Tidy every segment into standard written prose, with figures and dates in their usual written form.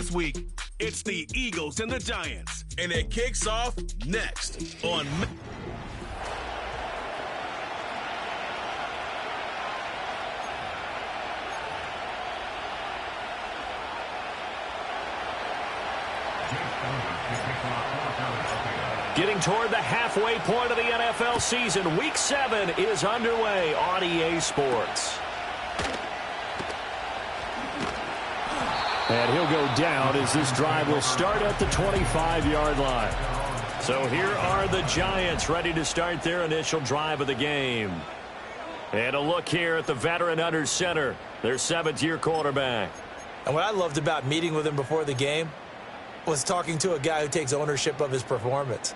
this week. It's the Eagles and the Giants. And it kicks off next on Getting toward the halfway point of the NFL season, Week 7 is underway on EA Sports. And he'll go down as this drive will start at the 25-yard line. So here are the Giants ready to start their initial drive of the game. And a look here at the veteran under center, their 7th-year quarterback. And what I loved about meeting with him before the game was talking to a guy who takes ownership of his performance.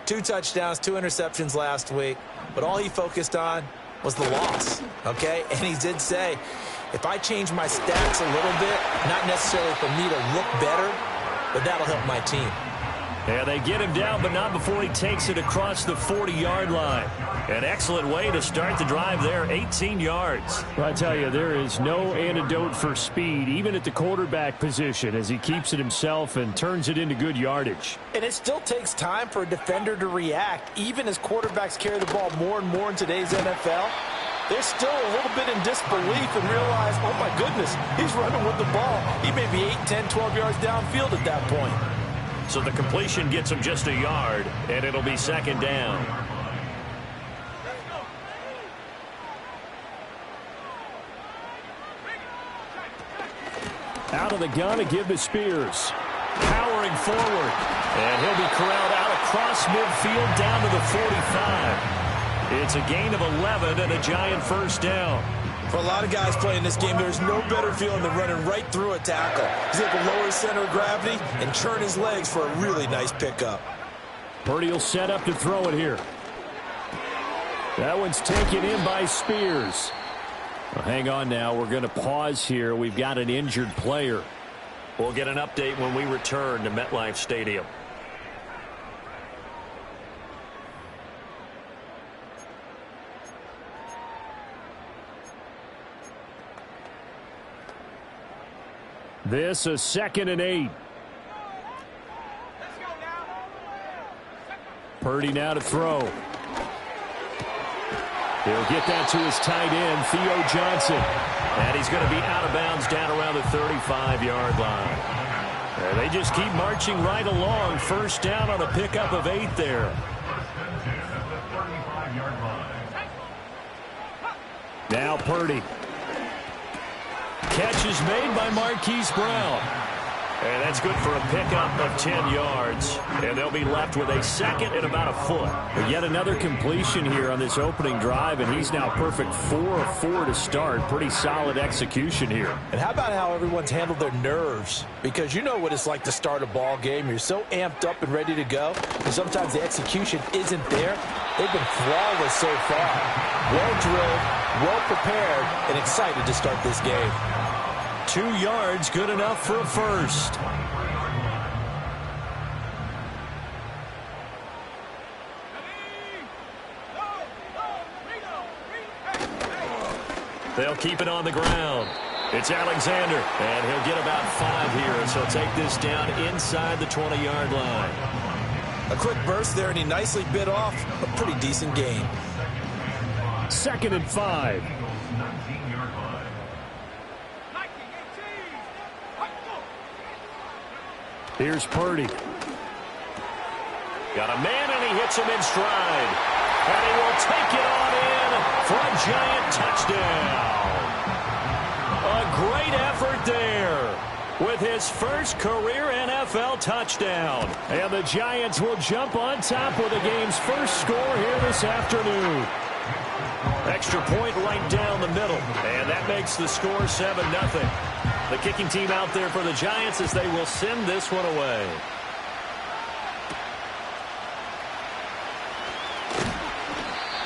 2 touchdowns, 2 interceptions last week, but all he focused on was the loss, okay? And he did say, if I change my stats a little bit, not necessarily for me to look better, but that'll help my team. Yeah, they get him down, but not before he takes it across the 40-yard line. An excellent way to start the drive there, 18 yards. Well, I tell you, there is no antidote for speed, even at the quarterback position, as he keeps it himself and turns it into good yardage. And it still takes time for a defender to react, even as quarterbacks carry the ball more and more in today's NFL. They're still a little bit in disbelief and realize, oh, my goodness, he's running with the ball. He may be 8, 10, 12 yards downfield at that point. So the completion gets him just a yard, and it'll be 2nd down. Out of the gun to give to Spears. Powering forward. And he'll be corralled out across midfield down to the 45. It's a gain of 11 and a Giant first down. For a lot of guys playing this game, there's no better feeling than running right through a tackle. He's able to lower his center of gravity and churn his legs for a really nice pickup. Purdy will set up to throw it here. That one's taken in by Spears. Well, hang on now. We're going to pause here. We've got an injured player. We'll get an update when we return to MetLife Stadium. This a 2nd and 8. Purdy now to throw. He'll get that to his tight end, Theo Johnson. And he's going to be out of bounds down around the 35-yard line. And they just keep marching right along. First down on a pickup of 8 there. Now Purdy. Catch is made by Marquise Brown. And that's good for a pickup of 10 yards. And they'll be left with a 2nd and about a foot. But yet another completion here on this opening drive, and he's now perfect 4 of 4 to start. Pretty solid execution here. And how about how everyone's handled their nerves? Because you know what it's like to start a ball game. You're so amped up and ready to go. And sometimes the execution isn't there. They've been flawless so far. Well drilled, well prepared, and excited to start this game. 2 yards, good enough for a first. They'll keep it on the ground. It's Alexander, and he'll get about 5 here, so he'll take this down inside the 20-yard line. A quick burst there, and he nicely bit off a pretty decent gain. 2nd and 5. Here's Purdy. Got a man, and he hits him in stride. And he will take it on in for a Giant touchdown. A great effort there with his first career NFL touchdown. And the Giants will jump on top with the game's first score here this afternoon. Extra point right down the middle. And that makes the score 7-0. The kicking team out there for the Giants as they will send this one away.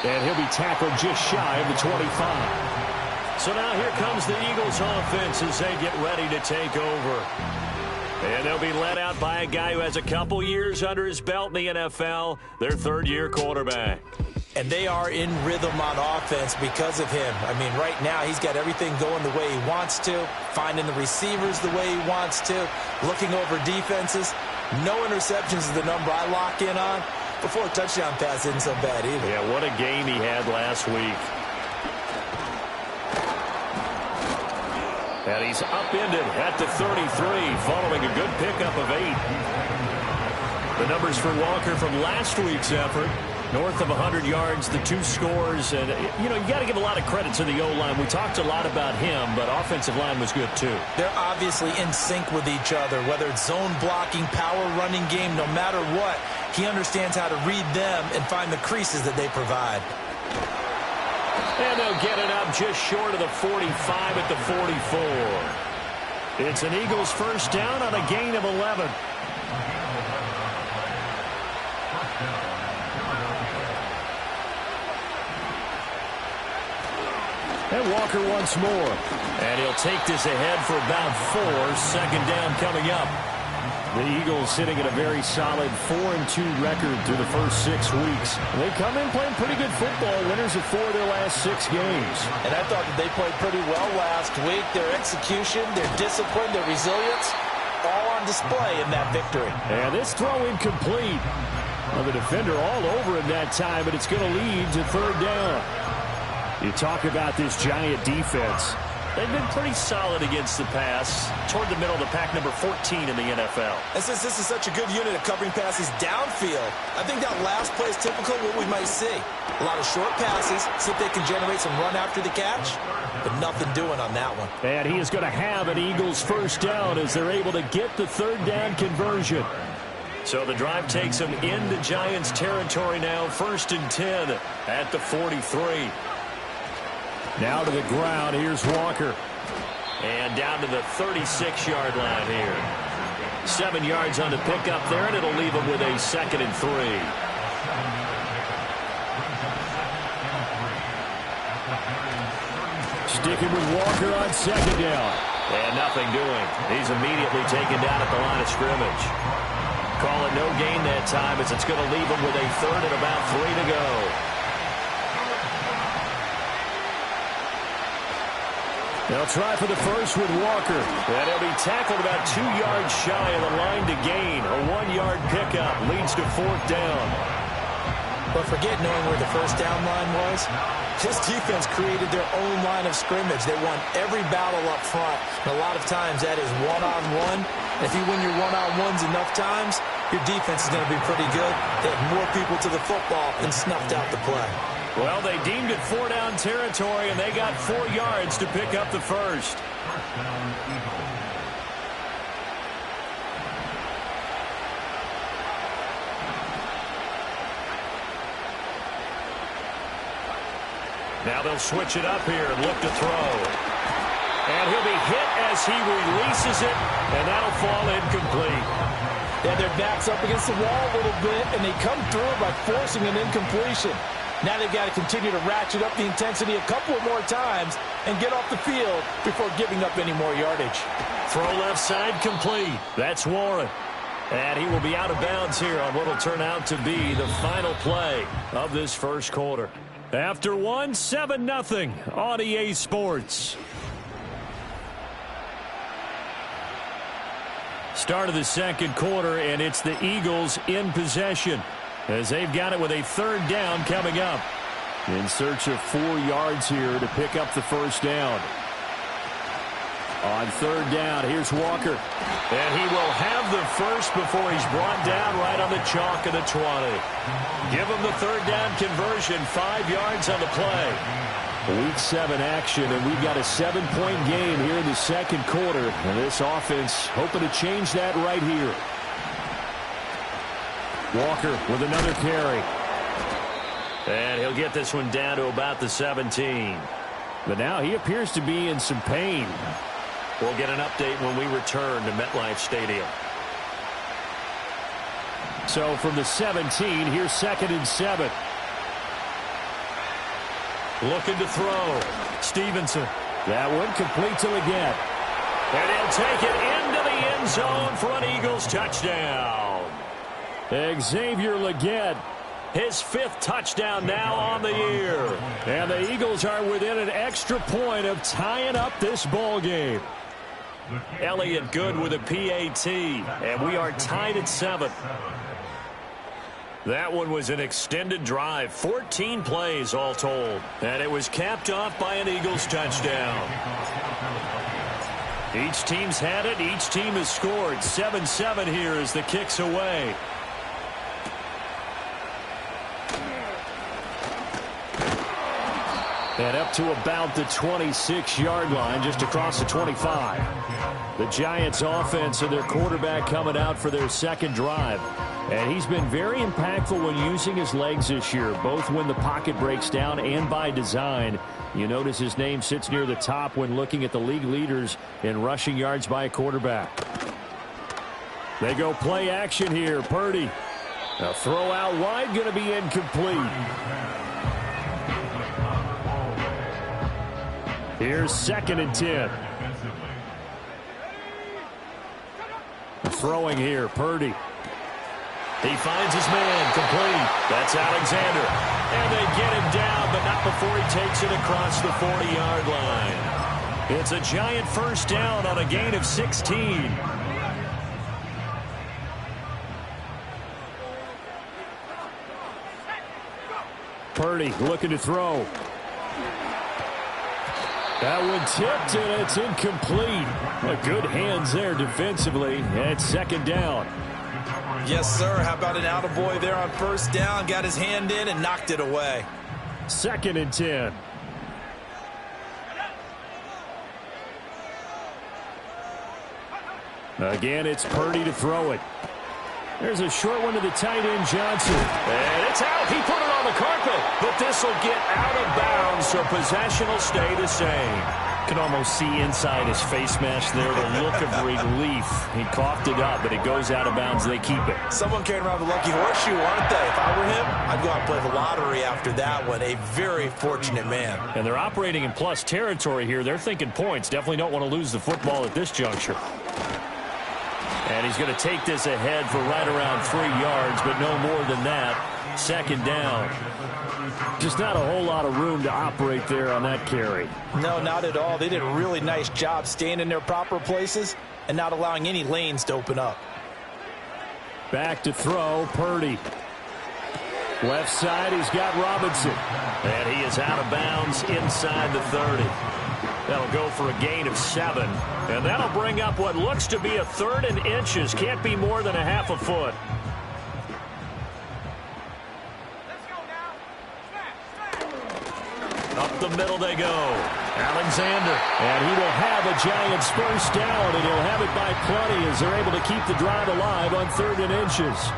And he'll be tackled just shy of the 25. So now here comes the Eagles offense as they get ready to take over. And they'll be led out by a guy who has a couple years under his belt in the NFL, their 3rd-year quarterback. And they are in rhythm on offense because of him. I mean, right now, he's got everything going the way he wants to, finding the receivers the way he wants to, looking over defenses. No interceptions is the number I lock in on. Before a touchdown pass isn't so bad either. Yeah, what a game he had last week. And he's upended at the 33, following a good pickup of 8. The numbers for Walker from last week's effort. North of 100 yards, the 2 scores. And, you know, you got to give a lot of credit to the O-line. We talked a lot about him, but offensive line was good, too. They're obviously in sync with each other, whether it's zone blocking, power running game, no matter what. He understands how to read them and find the creases that they provide. And they'll get it up just short of the 45 at the 44. It's an Eagles first down on a gain of 11. And Walker once more. And he'll take this ahead for about 4. Second down coming up. The Eagles sitting at a very solid 4-2 record through the first 6 weeks. They come in playing pretty good football, winners of 4 of their last 6 games. And I thought that they played pretty well last week. Their execution, their discipline, their resilience, all on display in that victory. And this throw incomplete. Well, the defender all over him that time, but it's going to lead to third down. You talk about this Giant defense. They've been pretty solid against the pass, toward the middle of the pack, number 14 in the NFL. And since this is such a good unit of covering passes downfield, I think that last play is typical of what we might see. A lot of short passes, see if they can generate some run after the catch, but nothing doing on that one. And he is going to have an Eagles first down as they're able to get the third down conversion. So the drive takes them into Giants territory now, 1st and 10 at the 43. Now to the ground. Here's Walker. And down to the 36-yard line here. 7 yards on the pickup there, and it'll leave him with a 2nd and 3. Sticking with Walker on 2nd down. And nothing doing. He's immediately taken down at the line of scrimmage. Call it no gain that time as it's going to leave him with a 3rd and about 3 to go. They'll try for the first with Walker. And he'll be tackled about 2 yards shy of the line to gain. A 1-yard pickup leads to 4th down. But forget knowing where the first down line was. This defense created their own line of scrimmage. They won every battle up front. And a lot of times that is one-on-one. If you win your one-on-ones enough times, your defense is going to be pretty good. They had more people to the football and snuffed out the play. Well, they deemed it 4-down territory, and they got 4 yards to pick up the first. Now they'll switch it up here and look to throw. And he'll be hit as he releases it, and that'll fall incomplete. Yeah, their back's up against the wall a little bit, and they come through by forcing an incompletion. Now they've got to continue to ratchet up the intensity a couple of more times and get off the field before giving up any more yardage. Throw left side complete. That's Warren. And he will be out of bounds here on what will turn out to be the final play of this first quarter. After 7-0 on EA Sports. Start of the second quarter, and it's the Eagles in possession as they've got it with a 3rd down coming up. In search of 4 yards here to pick up the first down. On 3rd down, here's Walker. And he will have the first before he's brought down right on the chalk of the 20. Give him the 3rd down conversion, 5 yards on the play. Week 7 action, and we've got a 7-point game here in the second quarter. And this offense hoping to change that right here. Walker with another carry. And he'll get this one down to about the 17. But now he appears to be in some pain. We'll get an update when we return to MetLife Stadium. So from the 17, here's 2nd and 7. Looking to throw. Stevenson. That one complete to Leggett. And he'll take it into the end zone for an Eagles touchdown. Xavier Leggett His 5th touchdown now on the year. And the Eagles are within an extra point of tying up this ball game. Elliott Good with a PAT, and we are tied at 7. That one was an extended drive, 14 plays all told. And it was capped off by an Eagles touchdown. Each team's had it. Each team has scored. 7-7 here as the kick's away. And up to about the 26-yard line, just across the 25. The Giants offense and their quarterback coming out for their second drive. And he's been very impactful when using his legs this year, both when the pocket breaks down and by design. You notice his name sits near the top when looking at the league leaders in rushing yards by a quarterback. They go play action here. Purdy. A throw out wide, going to be incomplete. Here's 2nd and 10. Throwing here, Purdy. He finds his man, complete. That's Alexander. And they get him down, but not before he takes it across the 40-yard line. It's a Giant first down on a gain of 16. Purdy looking to throw. That one tipped, and it's incomplete. Good hands there defensively, and 2nd down. Yes, sir. How about an attaboy there on first down? Got his hand in and knocked it away. 2nd and 10. Again, it's Purdy to throw it. There's a short one to the tight end, Johnson. And it's out. He put it on the carpet. But this will get out of bounds, so possession will stay the same. Can almost see inside his face mask there the look of relief. He coughed it up, but it goes out of bounds. They keep it. Someone carrying around the lucky horseshoe, aren't they? If I were him, I'd go out and play the lottery after that one. A very fortunate man. And they're operating in plus territory here. They're thinking points. Definitely don't want to lose the football at this juncture. And he's going to take this ahead for right around 3 yards, but no more than that. 2nd down. Just not a whole lot of room to operate there on that carry. No, not at all. They did a really nice job staying in their proper places and not allowing any lanes to open up. Back to throw, Purdy. Left side, he's got Robinson. And he is out of bounds inside the 30. That'll go for a gain of 7. And that'll bring up what looks to be a 3rd and inches. Can't be more than a half a foot. Up the middle they go. Alexander. And he will have a Giants first down, and he'll have it by plenty as they're able to keep the drive alive on 3rd and inches.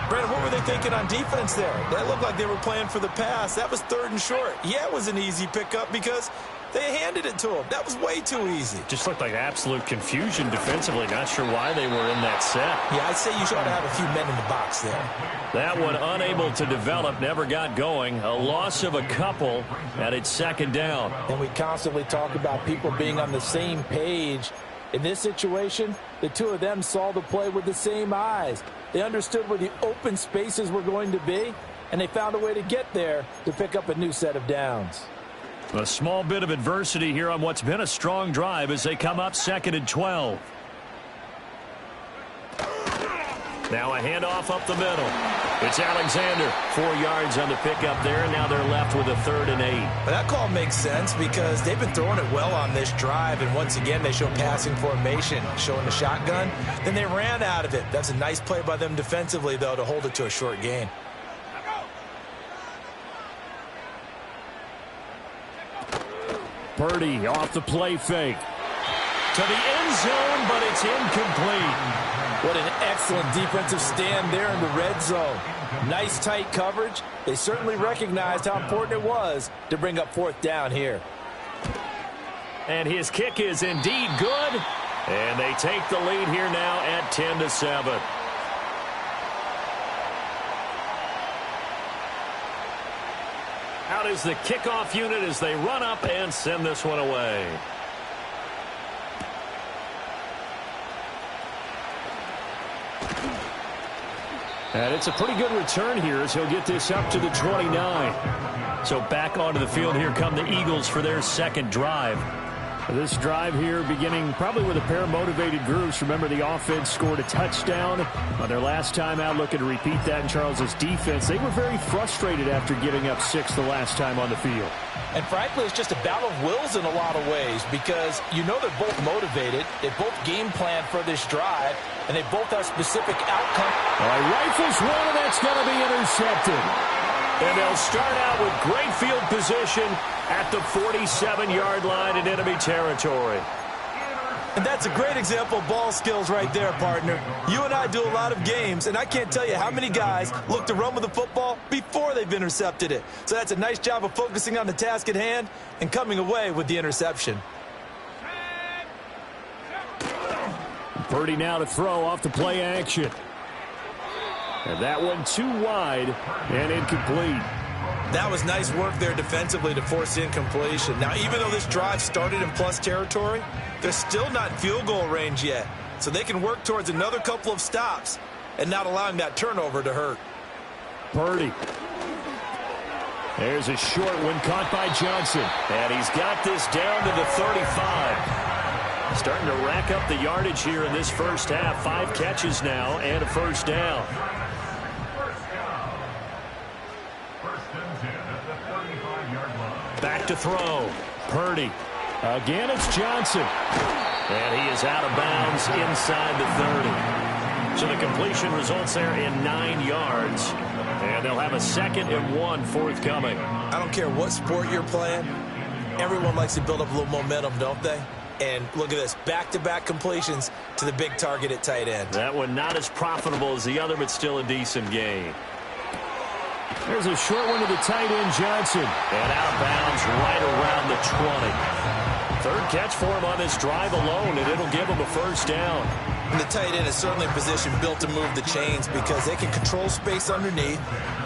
Brandon, what were they thinking on defense there? That looked like they were playing for the pass. That was 3rd and short. Yeah, it was an easy pickup because they handed it to him. That was way too easy. Just looked like absolute confusion defensively. Not sure why they were in that set. Yeah, I'd say you should have a few men in the box there. That one unable to develop, never got going. A loss of a couple, and it's 2nd down. And we constantly talk about people being on the same page. In this situation, the two of them saw the play with the same eyes. They understood where the open spaces were going to be, and they found a way to get there to pick up a new set of downs. A small bit of adversity here on what's been a strong drive as they come up 2nd and 12. Now a handoff up the middle. It's Alexander. 4 yards on the pickup there, and now they're left with a 3rd and 8. But that call makes sense because they've been throwing it well on this drive, and once again they show passing formation, showing the shotgun. Then they ran out of it. That's a nice play by them defensively, though, to hold it to a short gain. Purdy off the play fake. To the end zone, but it's incomplete. What an excellent defensive stand there in the red zone. Nice tight coverage. They certainly recognized how important it was to bring up 4th down here. And his kick is indeed good. And they take the lead here now at 10-7. Out is the kickoff unit as they run up and send this one away. And it's a pretty good return here as he'll get this up to the 29. So back onto the field here come the Eagles for their second drive. This drive here beginning probably with a pair of motivated groups. Remember, the offense scored a touchdown on their last time out, looking to repeat that in Charles's defense. They were very frustrated after giving up 6 the last time on the field. And frankly, it's just a battle of wills in a lot of ways because you know they're both motivated. They both game plan for this drive, and they both have specific outcome. All right, rifles one, and that's going to be intercepted. And they'll start out with great field position at the 47-yard line in enemy territory. And that's a great example of ball skills right there, partner. You and I do a lot of games, and I can't tell you how many guys look to run with the football before they've intercepted it. So that's a nice job of focusing on the task at hand and coming away with the interception. Purdy now to throw off the play action. And that one too wide and incomplete. That was nice work there defensively to force incompletion. Now, even though this drive started in plus territory, they're still not in field goal range yet. So they can work towards another couple of stops and not allowing that turnover to hurt. Purdy. There's a short one caught by Johnson. And he's got this down to the 35. Starting to rack up the yardage here in this first half. 5 catches now and a first down. Back to throw. Purdy. Again, it's Johnson. And he is out of bounds inside the 30. So the completion results there in 9 yards. And they'll have a 2nd and 1 forthcoming. I don't care what sport you're playing. Everyone likes to build up a little momentum, don't they? And look at this, back-to-back completions to the big target at tight end. That one not as profitable as the other, but still a decent gain. There's a short one to the tight end, Johnson. And out of bounds right around the 20. Third catch for him on this drive alone, and it'll give him a first down. And the tight end is certainly a position built to move the chains because they can control space underneath.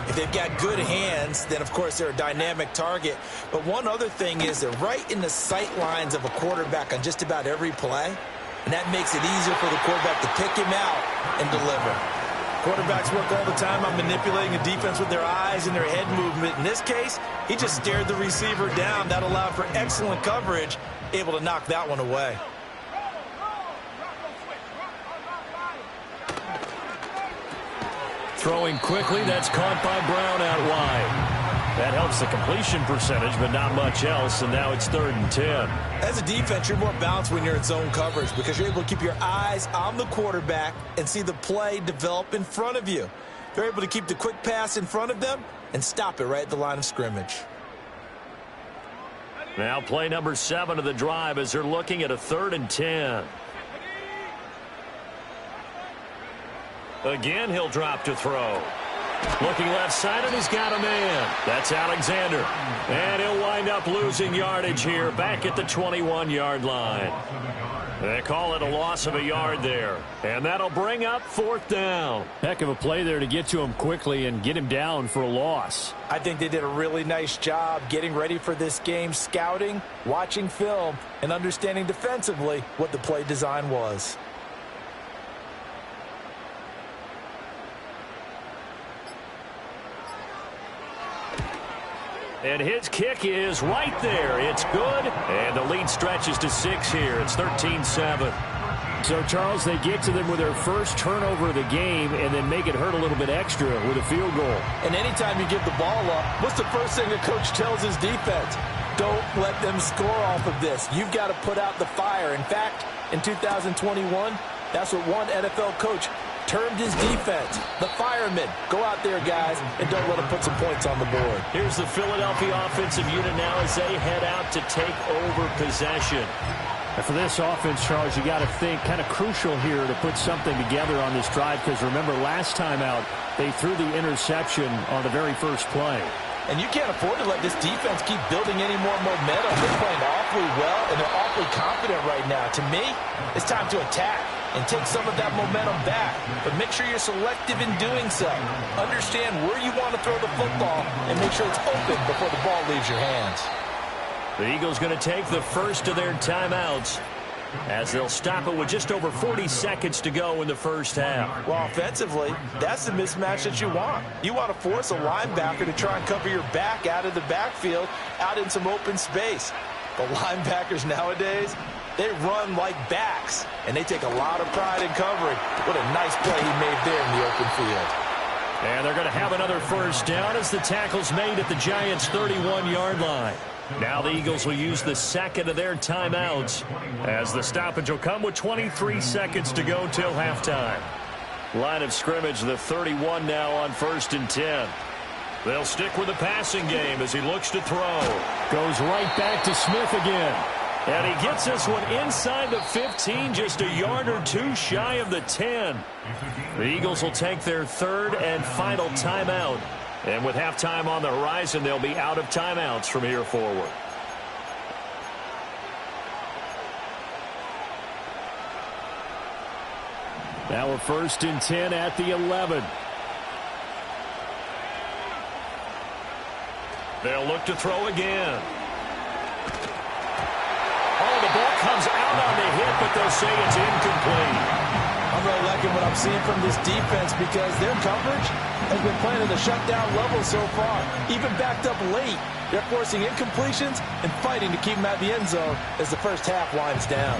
If they've got good hands, then, of course, they're a dynamic target. But one other thing is they're right in the sight lines of a quarterback on just about every play, and that makes it easier for the quarterback to pick him out and deliver. Quarterbacks work all the time on manipulating a defense with their eyes and their head movement. In this case, he just stared the receiver down. That allowed for excellent coverage, able to knock that one away. Throwing quickly, that's caught by Brown out wide. That helps the completion percentage, but not much else, and now it's 3rd and 10. As a defense, you're more balanced when you're in zone coverage because you're able to keep your eyes on the quarterback and see the play develop in front of you. They're able to keep the quick pass in front of them and stop it right at the line of scrimmage. Now play number 7 of the drive as they're looking at a 3rd and 10. Again, he'll drop to throw. Looking left side, and he's got a man. That's Alexander. And he'll wind up losing yardage here back at the 21-yard line. They call it a loss of a yard there. And that'll bring up 4th down. Heck of a play there to get to him quickly and get him down for a loss. I think they did a really nice job getting ready for this game, scouting, watching film, and understanding defensively what the play design was. And his kick is right there. It's good. And the lead stretches to 6 here. It's 13-7. So, Charles, they get to them with their first turnover of the game and then make it hurt a little bit extra with a field goal. And anytime you give the ball up, what's the first thing the coach tells his defense? Don't let them score off of this. You've got to put out the fire. In fact, in 2021, that's what one NFL coach termed his defense, the firemen. Go out there, guys, and don't let them put some points on the board. Here's the Philadelphia offensive unit now as they head out to take over possession. And for this offense, Charles, you got to think kind of crucial here to put something together on this drive because remember last time out, they threw the interception on the very first play. And you can't afford to let this defense keep building any more momentum. They're playing awfully well, and they're awfully confident right now. To me, it's time to attack and take some of that momentum back. But make sure you're selective in doing so. Understand where you want to throw the football and make sure it's open before the ball leaves your hands. The Eagles going to take the first of their timeouts. as they'll stop it with just over 40 seconds to go in the first half. Well, offensively, that's the mismatch that you want. You want to force a linebacker to try and cover your back out of the backfield, out in some open space. But linebackers nowadays, they run like backs, and they take a lot of pride in covering. What a nice play he made there in the open field. And they're going to have another first down as the tackle's made at the Giants' 31-yard line. Now the Eagles will use the second of their timeouts as the stoppage will come with 23 seconds to go till halftime. Line of scrimmage, the 31 now on 1st and 10. They'll stick with the passing game as he looks to throw. Goes right back to Smith again. And he gets this one inside the 15, just a yard or two shy of the 10. The Eagles will take their third and final timeout. And with halftime on the horizon, they'll be out of timeouts from here forward. Now we're 1st and 10 at the 11. They'll look to throw again. Oh, the ball comes out on the hit, but they'll say it's incomplete. I'm really liking what I'm seeing from this defense because their coverage has been playing at a shutdown level so far. Even backed up late, they're forcing incompletions and fighting to keep them out of the end zone as the first half winds down.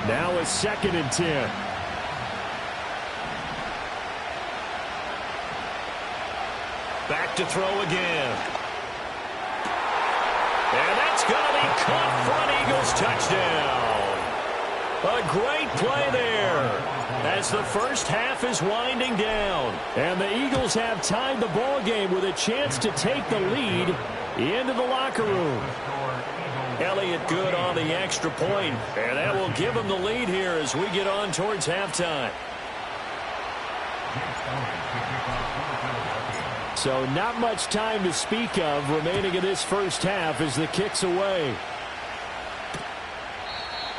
Now it's 2nd and 10. Back to throw again. And that's going to be caught for an Eagles touchdown. A great play there as the first half is winding down. And the Eagles have tied the ball game with a chance to take the lead into the locker room. Elliott good on the extra point, and that will give him the lead here as we get on towards halftime. So not much time to speak of remaining in this first half as the kick's away.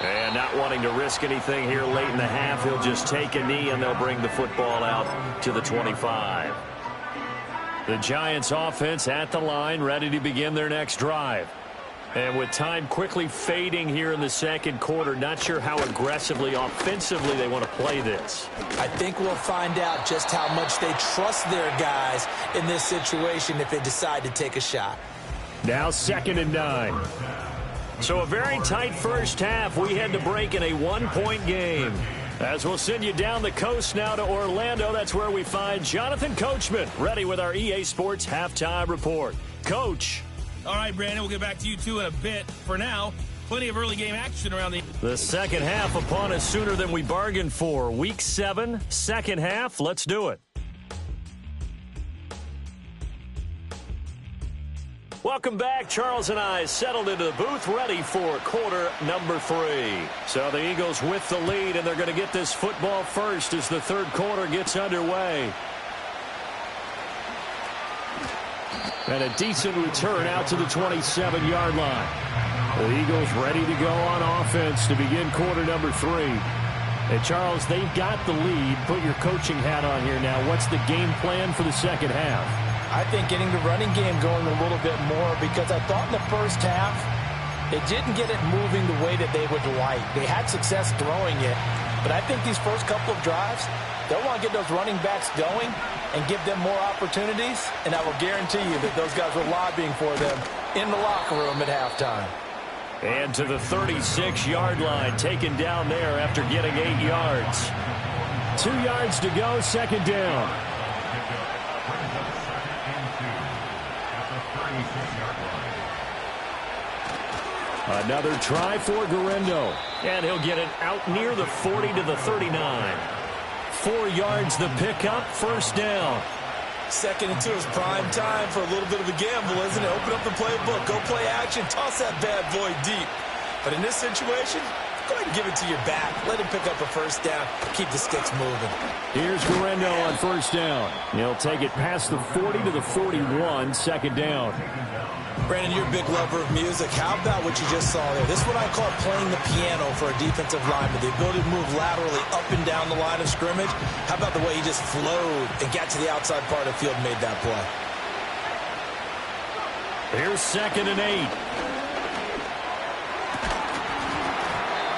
And not wanting to risk anything here late in the half, he'll just take a knee and they'll bring the football out to the 25. The Giants offense at the line, ready to begin their next drive. And with time quickly fading here in the second quarter, not sure how aggressively, offensively they want to play this. I think we'll find out just how much they trust their guys in this situation if they decide to take a shot. Now 2nd and 9. So a very tight first half. We had to break in a one-point game. As we'll send you down the coast now to Orlando, that's where we find Jonathan Coachman, ready with our EA Sports Halftime Report. Coach. All right, Brandon, we'll get back to you, too, in a bit. For now, plenty of early game action around the second half upon us sooner than we bargained for. Week 7, second half. Let's do it. Welcome back. Charles and I settled into the booth, ready for quarter number 3. So the Eagles with the lead, and they're going to get this football first as the third quarter gets underway. And a decent return out to the 27-yard line. The Eagles ready to go on offense to begin quarter number 3. And Charles, they've got the lead. Put your coaching hat on here now. What's the game plan for the second half? I think getting the running game going a little bit more because I thought in the first half they didn't get it moving the way that they would like. They had success throwing it, but I think these first couple of drives, they'll want to get those running backs going and give them more opportunities, and I will guarantee you that those guys were lobbying for them in the locker room at halftime. And to the 36-yard line, taken down there after getting 8 yards. 2 yards to go, second down. Another try for Guerrero. And he'll get it out near the 40 to the 39. 4 yards the pickup, first down. 2nd and 2 is prime time for a little bit of a gamble, isn't it? Open up the playbook, go play action, toss that bad boy deep. But in this situation, go ahead and give it to your back. Let him pick up a first down, keep the sticks moving. Here's Guerrero on first down. He'll take it past the 40 to the 41, second down. Brandon, you're a big lover of music. How about what you just saw there? This is what I call playing the piano for a defensive lineman. The ability to move laterally up and down the line of scrimmage. How about the way he just flowed and got to the outside part of the field and made that play? Here's 2nd and 8.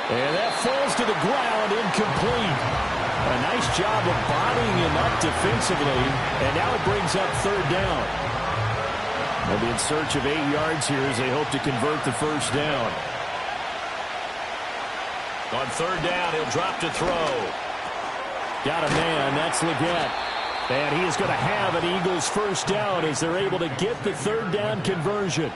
And that falls to the ground, incomplete. A nice job of bodying him up defensively, and now it brings up 3rd down. They'll be in search of 8 yards here as they hope to convert the 1st down. On 3rd down, he'll drop to throw. Got a man, that's Leggett. And he is going to have an Eagles 1st down as they're able to get the 3rd down conversion.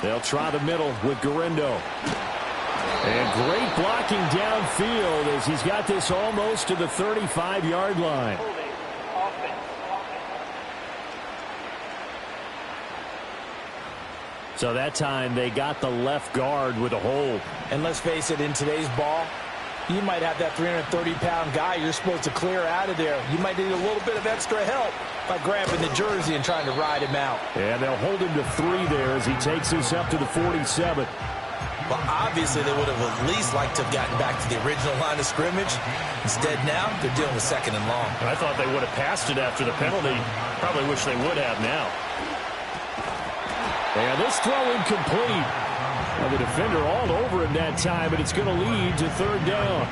They'll try the middle with Garindo. And great blocking downfield as he's got this almost to the 35-yard line. So that time they got the left guard with a hold. And let's face it, in today's ball, you might have that 330-pound guy you're supposed to clear out of there. You might need a little bit of extra help by grabbing the jersey and trying to ride him out. And they'll hold him to 3 there as he takes this up to the 47. Well, obviously they would have at least liked to have gotten back to the original line of scrimmage. Instead now, they're dealing with 2nd and long. I thought they would have passed it after the penalty. Probably wish they would have now. And this throw incomplete. Well, the defender all over him that time, and it's going to lead to 3rd down.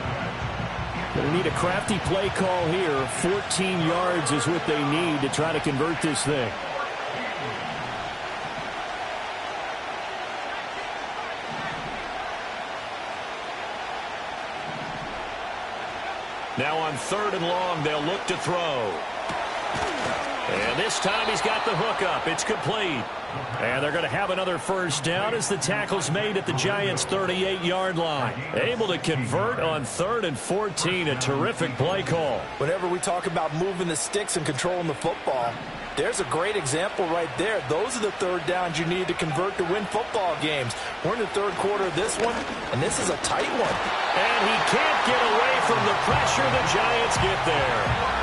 Going to need a crafty play call here. 14 yards is what they need to try to convert this thing. Now on 3rd and long, they'll look to throw. And this time he's got the hook up. It's complete. And they're going to have another 1st down as the tackle's made at the Giants' 38-yard line. Able to convert on 3rd and 14. A terrific play call. Whenever we talk about moving the sticks and controlling the football, there's a great example right there. Those are the 3rd downs you need to convert to win football games. We're in the 3rd quarter of this one, and this is a tight one. And he can't get away from the pressure. The Giants get there.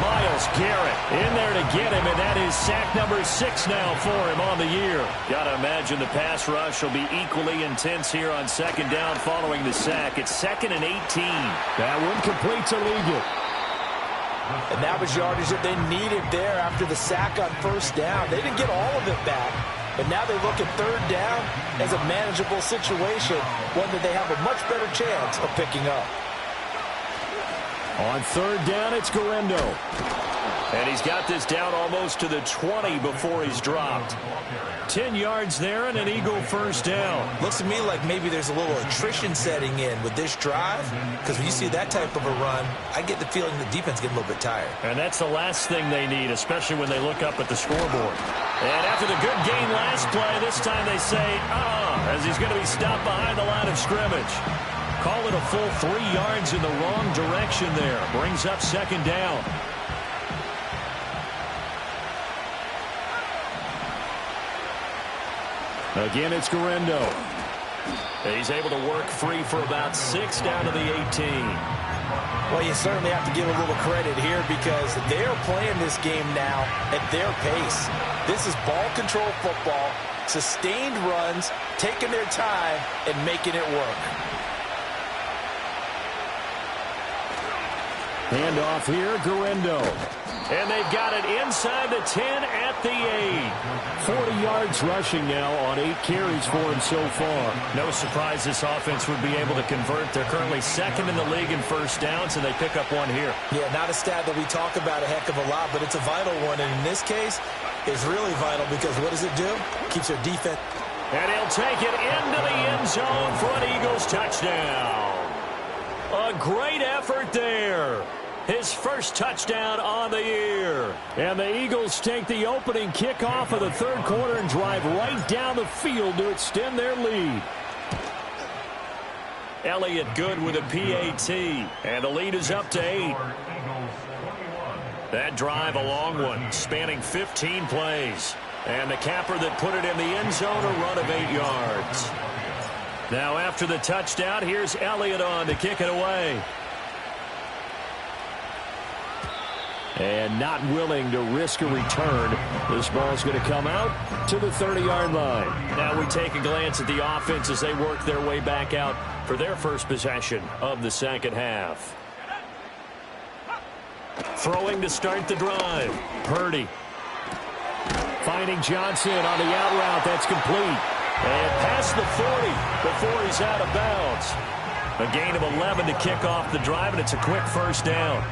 Myles Garrett in there to get him, and that is sack number 6 now for him on the year. Got to imagine the pass rush will be equally intense here on 2nd down following the sack. It's 2nd and 18. That one completes illegal. And that was yardage that they needed there after the sack on 1st down. They didn't get all of it back, but now they look at 3rd down as a manageable situation, one that they have a much better chance of picking up. On 3rd down, it's Garindo. And he's got this down almost to the 20 before he's dropped. 10 yards there and an Eagle 1st down. Looks to me like maybe there's a little attrition setting in with this drive, because when you see that type of a run, I get the feeling the defense getting a little bit tired. And that's the last thing they need, especially when they look up at the scoreboard. And after the good gain last play, this time they say, as he's going to be stopped behind the line of scrimmage. Call it a full 3 yards in the wrong direction there. Brings up 2nd down. Again, it's Garindo. He's able to work free for about 6 down to the 18. Well, you certainly have to give a little credit here because they are playing this game now at their pace. This is ball control football, sustained runs, taking their time, and making it work. Handoff here, Garindo. And they've got it inside the 10 at the 8. 40 yards rushing now on 8 carries for him so far. No surprise this offense would be able to convert. They're currently 2nd in the league in 1st downs, and they pick up one here. Yeah, not a stat that we talk about a heck of a lot, but it's a vital one. And in this case, it's really vital because what does it do? Keeps their defense. And he'll take it into the end zone for an Eagles touchdown. A great effort there. His first touchdown on the year. And the Eagles take the opening kickoff of the 3rd quarter and drive right down the field to extend their lead. Elliott good with a PAT. And the lead is up to 8. That drive a long one, spanning 15 plays. And the capper that put it in the end zone, a run of 8 yards. Now after the touchdown, here's Elliott on to kick it away. And not willing to risk a return. This ball's going to come out to the 30-yard line. Now we take a glance at the offense as they work their way back out for their first possession of the second half. Throwing to start the drive. Purdy. Finding Johnson on the out route. That's complete. And past the 40 before he's out of bounds. A gain of 11 to kick off the drive, and it's a quick first down.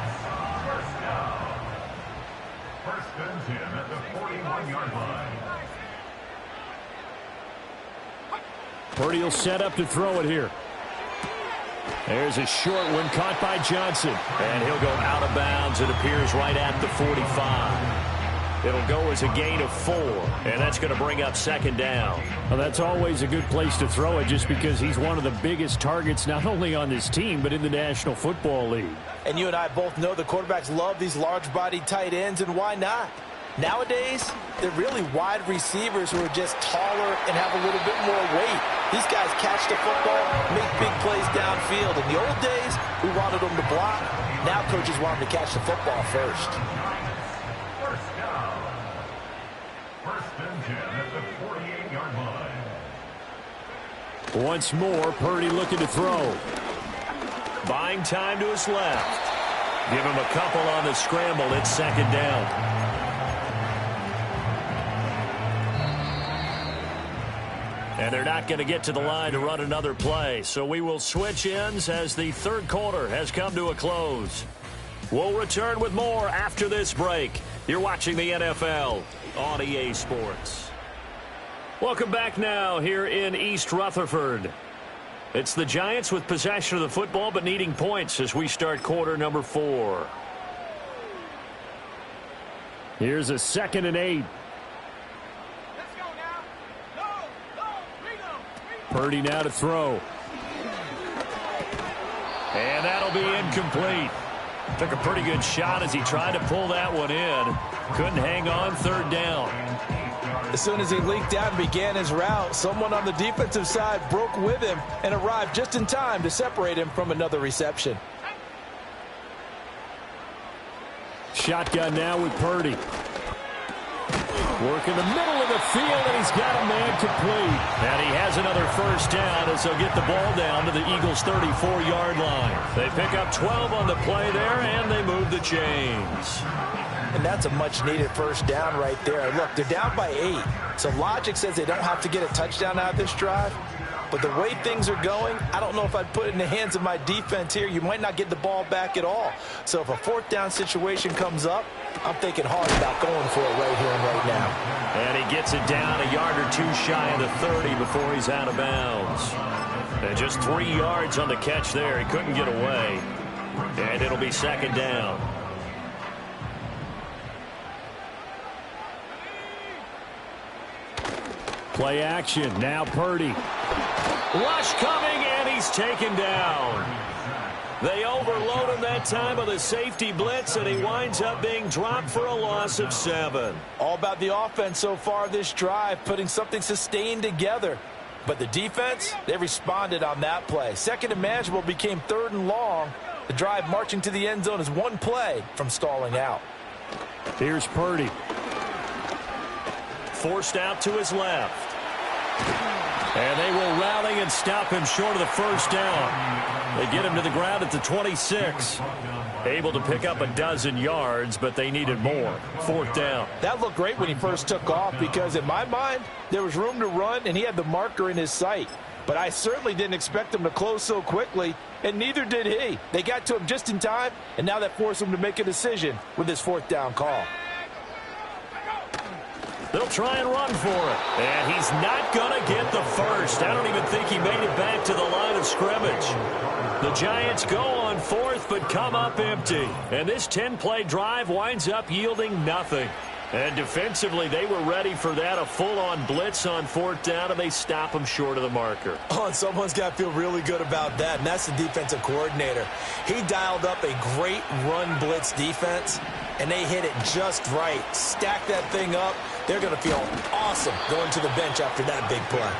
First and 10 at the 41-yard line. Purdy will set up to throw it here. There's a short one caught by Johnson. And he'll go out of bounds. It appears right at the 45. It'll go as a gain of 4, and that's going to bring up second down. Well, that's always a good place to throw it just because he's one of the biggest targets not only on this team but in the National Football League. And you and I both know the quarterbacks love these large-bodied tight ends, and why not? Nowadays, they're really wide receivers who are just taller and have a little bit more weight. These guys catch the football, make big plays downfield. In the old days, we wanted them to block. Now coaches want them to catch the football first. First down. First and 10 at the 48-yard line. Once more, Purdy looking to throw. Buying time to his left. Give him a couple on the scramble. It's second down. And they're not going to get to the line to run another play. So we will switch ends as the third quarter has come to a close. We'll return with more after this break. You're watching the NFL on EA Sports. Welcome back now here in East Rutherford. It's the Giants with possession of the football but needing points as we start quarter number 4. Here's a 2nd and 8. Purdy now to throw. And that'll be incomplete. Took a pretty good shot as he tried to pull that one in. Couldn't hang on, third down. As soon as he leaked out and began his route, someone on the defensive side broke with him and arrived just in time to separate him from another reception. Shotgun now with Purdy. Work in the middle of the field, and he's got a man complete. And he has another first down as they'll get the ball down to the Eagles' 34-yard line. They pick up 12 on the play there, and they move the chains. And that's a much-needed first down right there. Look, they're down by 8, so logic says they don't have to get a touchdown out of this drive. But the way things are going, I don't know if I'd put it in the hands of my defense here. You might not get the ball back at all. So if a fourth down situation comes up, I'm thinking hard about going for it right here and right now. And he gets it down a yard or 2 shy of the 30 before he's out of bounds. And just 3 yards on the catch there. He couldn't get away. And it'll be second down. Play action. Now Purdy. Rush coming, and he's taken down. They overload him that time with a safety blitz, and he winds up being dropped for a loss of 7. All about the offense so far this drive, putting something sustained together. But the defense, they responded on that play. Second and manageable became 3rd and long. The drive marching to the end zone is 1 play from stalling out. Here's Purdy. Forced out to his left. And they will rally and stop him short of the first down. They get him to the ground at the 26. Able to pick up a dozen yards, but they needed more. 4th down. That looked great when he first took off because, in my mind, there was room to run, and he had the marker in his sight. But I certainly didn't expect him to close so quickly, and neither did he. They got to him just in time, and now that forced him to make a decision with his 4th down call. They'll try and run for it. And he's not going to get the first. I don't even think he made it back to the line of scrimmage. The Giants go on 4th but come up empty. And this 10-play drive winds up yielding nothing. And defensively, they were ready for that, a full-on blitz on 4th down, and they stop him short of the marker. Oh, and someone's got to feel really good about that, and that's the defensive coordinator. He dialed up a great run blitz defense, and they hit it just right. Stack that thing up. They're going to feel awesome going to the bench after that big play.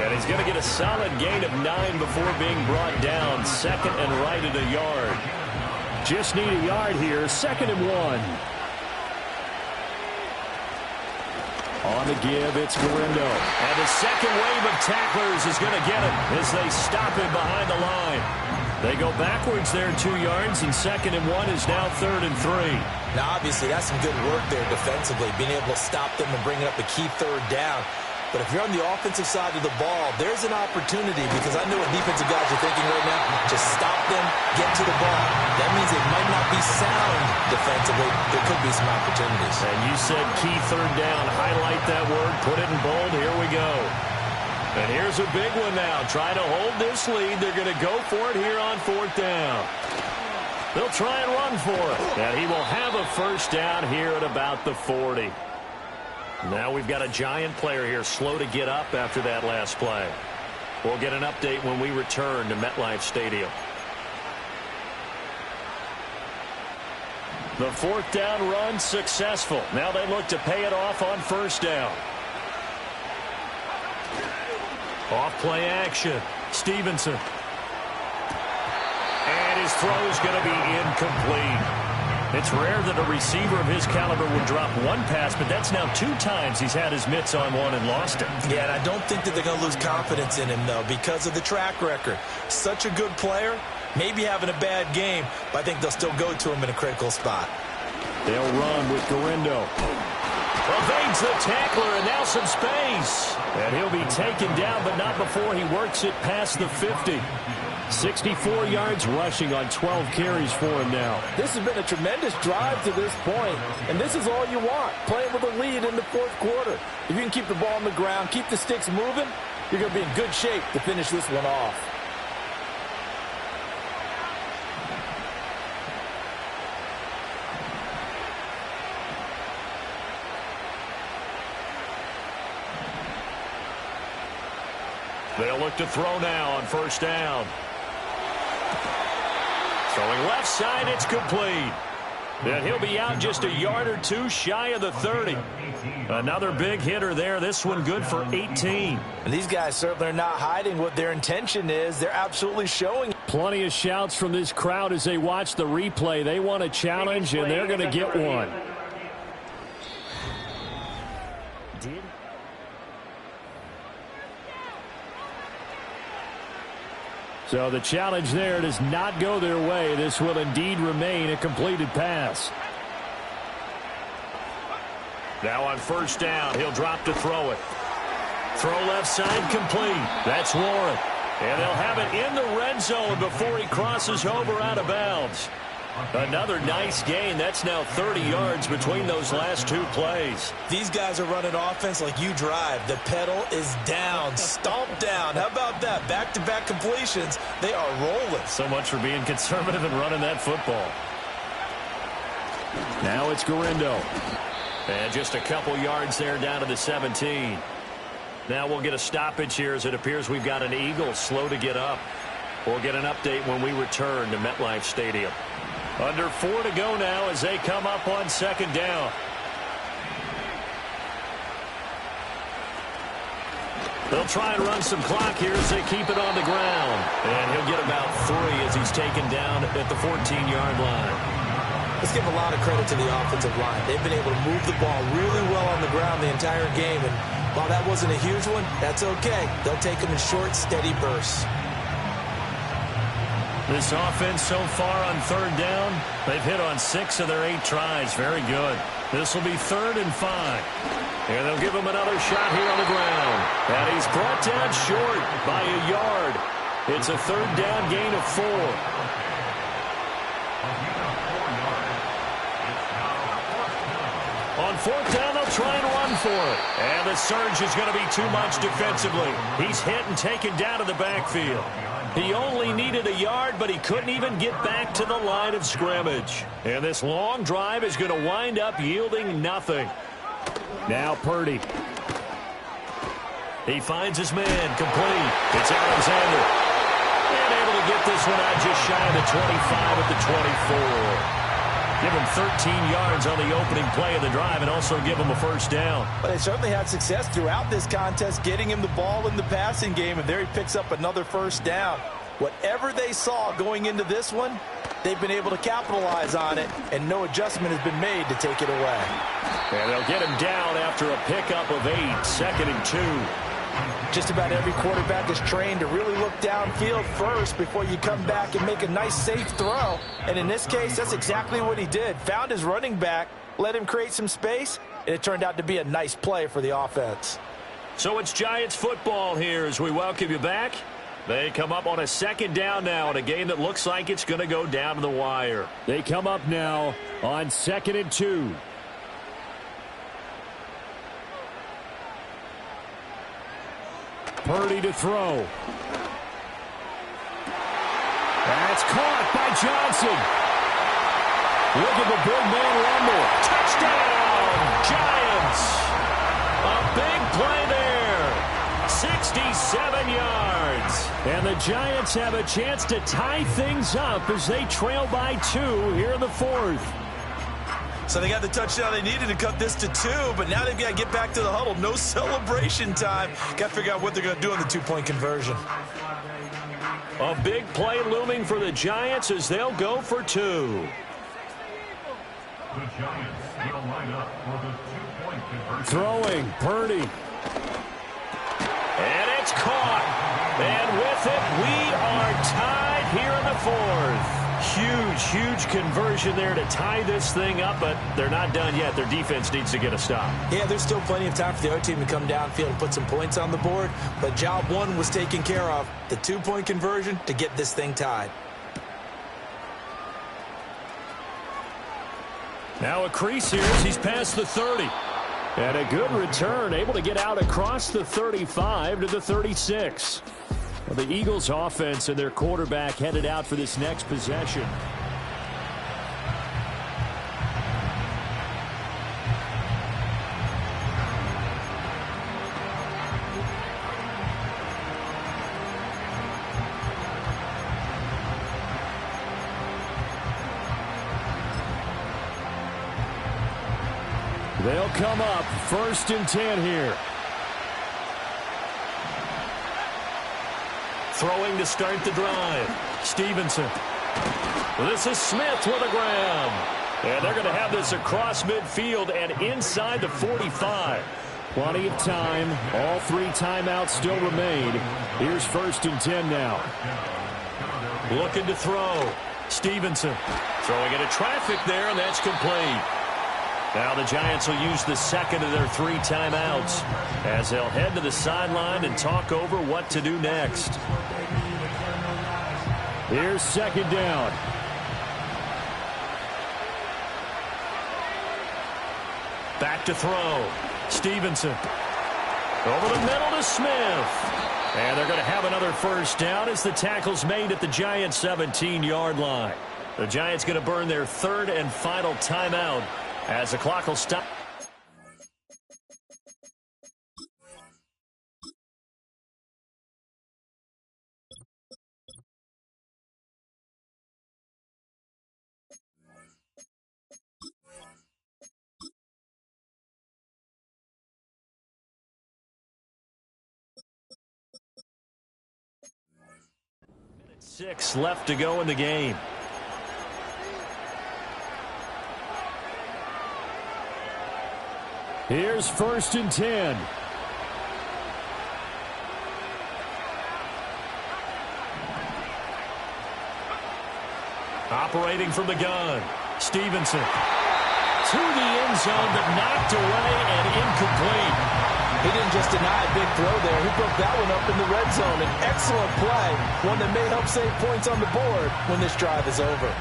And he's going to get a solid gain of 9 before being brought down. 2nd and right at a yard. Just need a yard here. 2nd and 1. On the give, it's Garindo. And the second wave of tacklers is going to get him as they stop him behind the line. They go backwards there 2 yards, and 2nd and 1 is now 3rd and 3. Now, obviously, that's some good work there defensively, being able to stop them and bringing up a key 3rd down. But if you're on the offensive side of the ball, there's an opportunity, because I know what defensive guys are thinking right now. Just stop them, get to the ball. That means they might not be sound defensively. There could be some opportunities. And you said key 3rd down. Highlight that word. Put it in bold. Here we go. And here's a big one now. Trying to hold this lead. They're going to go for it here on 4th down. They'll try and run for it. And he will have a 1st down here at about the 40. Now we've got a Giant player here slow to get up after that last play. We'll get an update when we return to MetLife Stadium. The 4th down run successful. Now they look to pay it off on 1st down. Off play action. Stevenson. And his throw is going to be incomplete. It's rare that a receiver of his caliber would drop one pass, but that's now 2 times he's had his mitts on one and lost it. Yeah, and I don't think that they're going to lose confidence in him, though, because of the track record. Such a good player, maybe having a bad game, but I think they'll still go to him in a critical spot. They'll run with Garindo. Evades the tackler, and now some space. And he'll be taken down, but not before he works it past the 50. 64 yards rushing on 12 carries for him now. This has been a tremendous drive to this point, and this is all you want, playing with a lead in the 4th quarter. If you can keep the ball on the ground, keep the sticks moving, you're going to be in good shape to finish this one off. They'll look to throw now on 1st down. Throwing left side, it's complete. And he'll be out just a yard or 2 shy of the 30. Another big hitter there. This one good for 18. And these guys certainly are not hiding what their intention is. They're absolutely showing. Plenty of shouts from this crowd as they watch the replay. They want a challenge, and they're going to get one. So the challenge there does not go their way. This will indeed remain a completed pass. Now on 1st down, he'll drop to throw it. Throw left side complete. That's Warren. And they'll have it in the red zone before he crosses over out of bounds. Another nice gain. That's now 30 yards between those last 2 plays. These guys are running offense like you drive. The pedal is down, stomped down. How about that? Back-to-back completions. They are rolling. So much for being conservative and running that football. Now it's Garindo. And just a couple yards there down to the 17. Now we'll get a stoppage here as it appears we've got an Eagle slow to get up. We'll get an update when we return to MetLife Stadium. Under 4 to go now as they come up on 2nd down. They'll try and run some clock here as they keep it on the ground. And he'll get about 3 as he's taken down at the 14-yard line. Let's give a lot of credit to the offensive line. They've been able to move the ball really well on the ground the entire game. And while that wasn't a huge one, that's okay. They'll take them in short, steady bursts. This offense so far on 3rd down, they've hit on 6 of their 8 tries. Very good. This will be 3rd and 5. And they'll give him another shot here on the ground. And he's brought down short by a yard. It's a 3rd down gain of 4. On 4th down, they'll try and run for it. And the surge is going to be too much defensively. He's hit and taken down to the backfield. He only needed a yard, but he couldn't even get back to the line of scrimmage. And this long drive is going to wind up yielding nothing. Now Purdy. He finds his man complete. It's Alexander. And able to get this one out just shy of the 25 at the 24. Give him 13 yards on the opening play of the drive and also give him a 1st down. But they certainly had success throughout this contest getting him the ball in the passing game, and there he picks up another 1st down. Whatever they saw going into this one, they've been able to capitalize on it, and no adjustment has been made to take it away. And they'll get him down after a pickup of 8, 2nd and 2. Just about every quarterback is trained to really look downfield first before you come back and make a nice, safe throw. And in this case, that's exactly what he did. Found his running back, let him create some space, and it turned out to be a nice play for the offense. So it's Giants football here as we welcome you back. They come up on a 2nd down now in a game that looks like it's going to go down to the wire. They come up now on 2nd and 2. Purdy to throw. That's caught by Johnson. Look at the big man rumble. Touchdown, Giants. A big play there. 67 yards. And the Giants have a chance to tie things up as they trail by 2 here in the 4th. So they got the touchdown they needed to cut this to 2, but now they've got to get back to the huddle. No celebration time. Got to figure out what they're going to do on the 2-point conversion. A big play looming for the Giants as they'll go for 2. The Giants will line up for the 2-point conversion. Throwing, Purdy. And it's caught. And with it, we are tied here in the 4th. Huge conversion there to tie this thing up, but they're not done yet. Their defense needs to get a stop. Yeah, there's still plenty of time for the other team to come downfield and put some points on the board, but job 1 was taken care of. The 2-point conversion to get this thing tied. Now a crease here as he's past the 30. And a good return, able to get out across the 35 to the 36. Well, the Eagles' offense and their quarterback headed out for this next possession. They'll come up 1st and 10 here. Throwing to start the drive. Stevenson. This is Smith with a grab. And they're going to have this across midfield and inside the 45. Plenty of time. All 3 timeouts still remain. Here's 1st and 10 now. Looking to throw. Stevenson throwing into traffic there, and that's complete. Now the Giants will use the 2nd of their 3 timeouts as they'll head to the sideline and talk over what to do next. Here's 2nd down. Back to throw. Stevenson. Over the middle to Smith. And they're going to have another 1st down as the tackle's made at the Giants' 17-yard line. The Giants going to burn their 3rd and final timeout as the clock will stop. Minute 6 left to go in the game. Here's 1st and 10. Operating from the gun. Stevenson. To the end zone, but knocked away and incomplete. He didn't just deny a big throw there. He broke that one up in the red zone. An excellent play. One that may help save points on the board when this drive is over.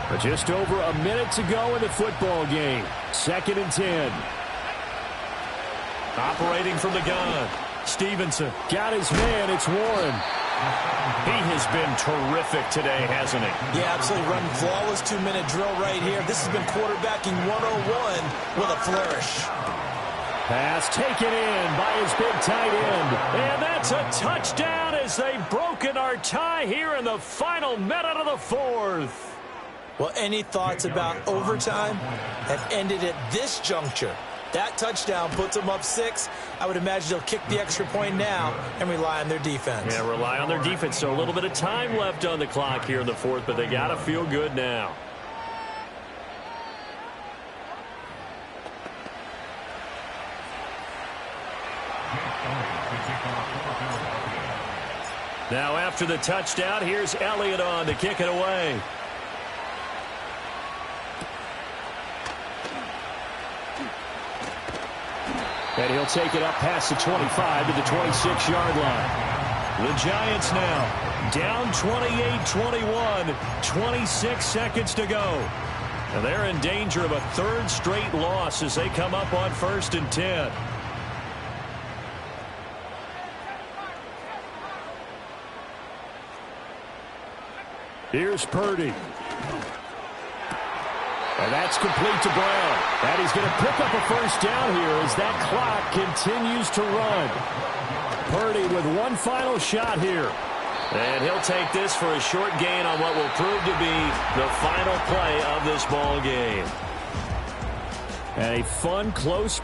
But just over a minute to go in the football game. 2nd and 10. Operating from the gun. Stevenson. Got his man. It's Warren. He has been terrific today, hasn't he? Yeah, absolutely. Running flawless 2-minute drill right here. This has been quarterbacking 101 with a flourish. Pass taken in by his big tight end. And that's a touchdown as they've broken our tie here in the final minute of the 4th. Well, any thoughts about overtime have ended at this juncture. That touchdown puts them up 6. I would imagine they'll kick the extra point now and rely on their defense. Yeah, rely on their defense. So a little bit of time left on the clock here in the fourth, but they got to feel good now. Now after the touchdown, here's Elliott on to kick it away. And he'll take it up past the 25 to the 26-yard line. The Giants now down 28-21, 26 seconds to go. And they're in danger of a third straight loss as they come up on 1st and 10. Here's Purdy. And that's complete to Brown. And he's going to pick up a first down here as that clock continues to run. Purdy with one final shot here. And he'll take this for a short gain on what will prove to be the final play of this ball game. And a fun, close